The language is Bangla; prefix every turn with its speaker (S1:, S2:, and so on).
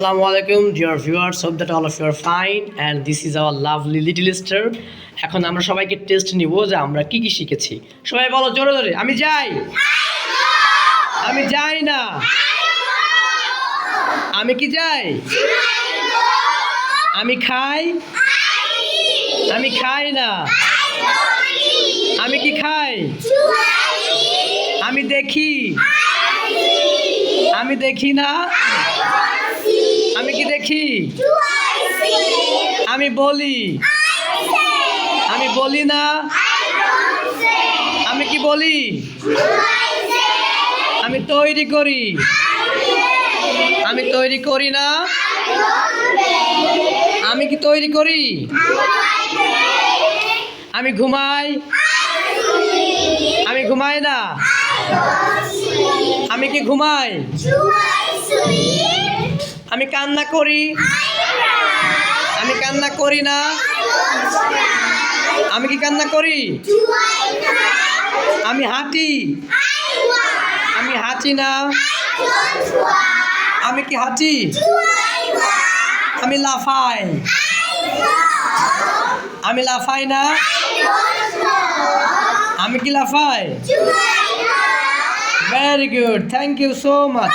S1: Assalamualaikum dear viewers, hope that all of you are fine and this is our lovely little star. এখন আমরা সবাইকে টেস্ট নিব যে আমরা কি কি শিখেছি। সবাই বলো জোরে জোরে, আমি যাই, আমি যাই না, আমি কি যাই, আমি খাই, আমি খাই না, আমি কি খাই, আমি দেখি, আমি দেখি না, আমি কি দেখি, আমি বলি, আমি বলি না, আমি কি বলি, আমি তৈরি করি, আমি তৈরি করি না, আমি কি তৈরি করি, আমি ঘুমাই, আমি ঘুমাই না, আমি কি ঘুমাই, আমি কান্না করি, আমি কান্না করি না, আমি কি কান্না করি, আমি হাঁটি, আমি হাঁটি না, আমি কি হাঁটি, আমি লাফাই, আমি লাফাই না, আমি কি লাফাই। Very good, thank you so much.